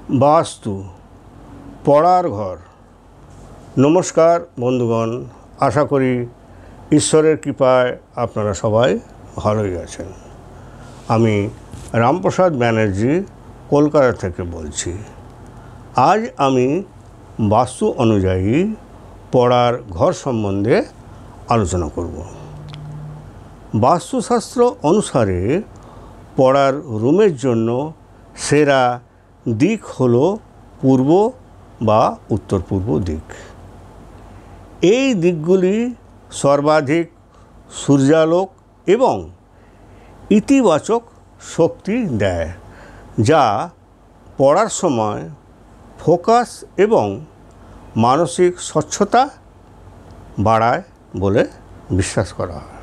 বাস্তু পড়ার ঘর। নমস্কার বন্ধুগণ, আশা করি ঈশ্বরের কৃপায় আপনারা সবাই ভালোই আছেন। আমি রামপ্রসাদ ব্যানার্জি কলকাতা থেকে বলছি। আজ আমি বাস্তু অনুযায়ী পড়ার ঘর সম্বন্ধে আলোচনা করব। বাস্তুশাস্ত্র অনুসারে পড়ার রুমের জন্য সেরা দিক হলো পূর্ব বা উত্তর পূর্ব দিক। এই দিকগুলি সর্বাধিক সূর্যালোক এবং ইতিবাচক শক্তি দেয়, যা পড়ার সময় ফোকাস এবং মানসিক স্বচ্ছতা বাড়ায় বলে বিশ্বাস করা হয়।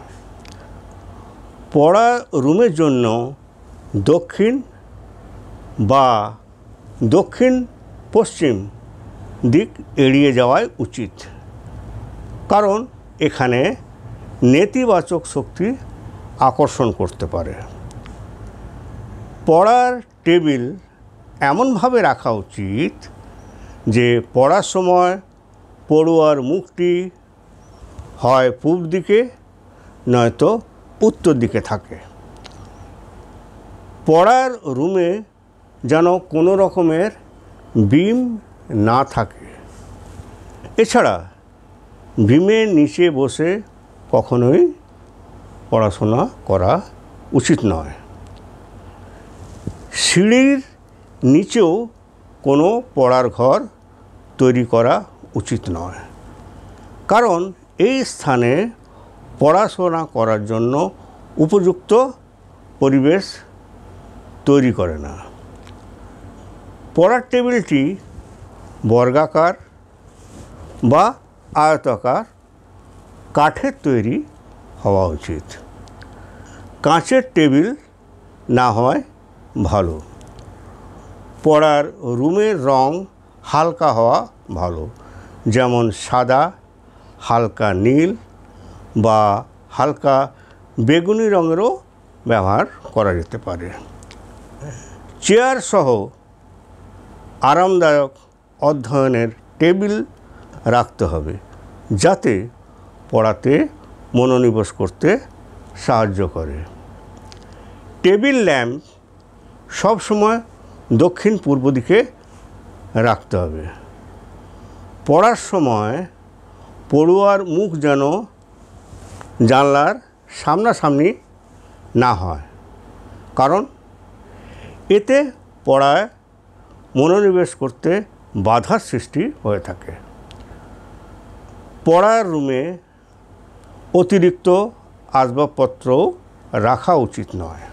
পড়ার রুমের জন্য দক্ষিণ বা দক্ষিণ পশ্চিম দিক এড়িয়ে যাওয়াই উচিত, কারণ এখানে নেতিবাচক শক্তি আকর্ষণ করতে পারে। পড়ার টেবিল এমনভাবে রাখা উচিত যে পড়ার সময় পড়ুয়ার মুখটি হয় পূব দিকে নয়তো উত্তর দিকে থাকে। পড়ার রুমে যেন কোনো রকমের বিম না থাকে। এছাড়া বিমের নিচে বসে কখনোই পড়াশোনা করা উচিত নয়। সিঁড়ির নিচেও কোনো পড়ার ঘর তৈরি করা উচিত নয়, কারণ এই স্থানে পড়াশোনা করার জন্য উপযুক্ত পরিবেশ তৈরি করে না। পড়ার টেবিলটি বর্গাকার বা আয়তাকার কাঠের তৈরি হওয়া উচিত। কাঁচের টেবিল না হয় ভালো। পড়ার রুমের রং হালকা হওয়া ভালো, যেমন সাদা, হালকা নীল বা হালকা বেগুনি রঙেরও ব্যবহার করা যেতে পারে। চেয়ার সহ আরামদায়ক অধ্যয়নের টেবিল রাখতে হবে, যাতে পড়াতে মনোনিবেশ করতে সাহায্য করে। টেবিল ল্যাম্প সবসময় দক্ষিণ পূর্ব দিকে রাখতে হবে। পড়ার সময় পড়ুয়ার মুখ যেন জানলার সামনাসামনি না হয়, কারণ এতে পড়ায় মনোনিবেশ করতে বাধার সৃষ্টি হয়ে থাকে। পড়ার রুমে অতিরিক্ত আসবাবপত্র রাখা উচিত নয়।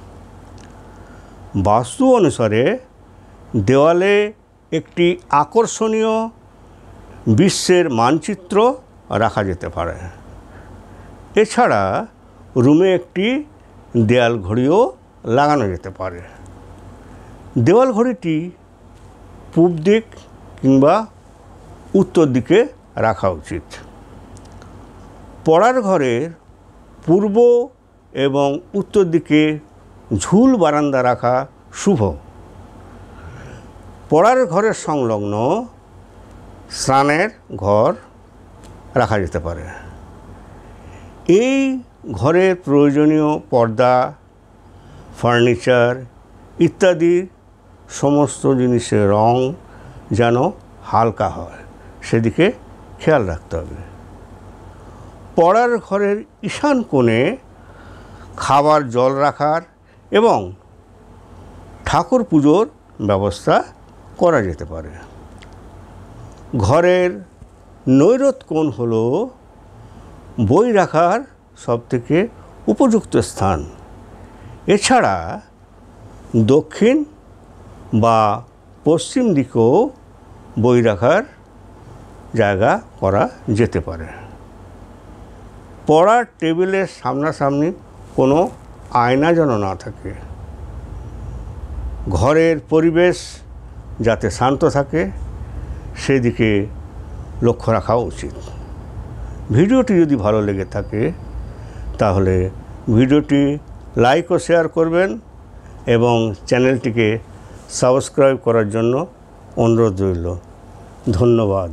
বাস্তু অনুসারে দেওয়ালে একটি আকর্ষণীয় বিশ্বের মানচিত্র রাখা যেতে পারে। এছাড়া রুমে একটি দেয়াল ঘড়িও লাগানো যেতে পারে। দেওয়াল ঘড়িটি পূব দিক কিংবা উত্তর দিকে রাখা উচিত। পড়ার ঘরের পূর্ব এবং উত্তর দিকে ঝুল বারান্দা রাখা শুভ। পড়ার ঘরের সংলগ্ন স্নানের ঘর রাখা যেতে পারে। এই ঘরের প্রয়োজনীয় পর্দা, ফার্নিচার ইত্যাদি সমস্ত জিনিসের রং যেন হালকা হয়, সেদিকে খেয়াল রাখতে হবে। পড়ার ঘরের ঈশান কোণে খাবার জল রাখার এবং ঠাকুর পুজোর ব্যবস্থা করা যেতে পারে। ঘরের নৈরত কোণ হল বই রাখার সবথেকে উপযুক্ত স্থান। এছাড়া দক্ষিণ বা পশ্চিম দিকেও বই রাখার জায়গা করা যেতে পারে। পড়ার টেবিলের সামনাসামনি কোনো আয়না যেন না থাকে। ঘরের পরিবেশ যাতে শান্ত থাকে সেদিকে লক্ষ্য রাখা উচিত। ভিডিওটি যদি ভালো লেগে থাকে তাহলে ভিডিওটি লাইক ও শেয়ার করবেন এবং চ্যানেলটিকে সাবস্ক্রাইব করার জন্য অনুরোধ রইল। ধন্যবাদ।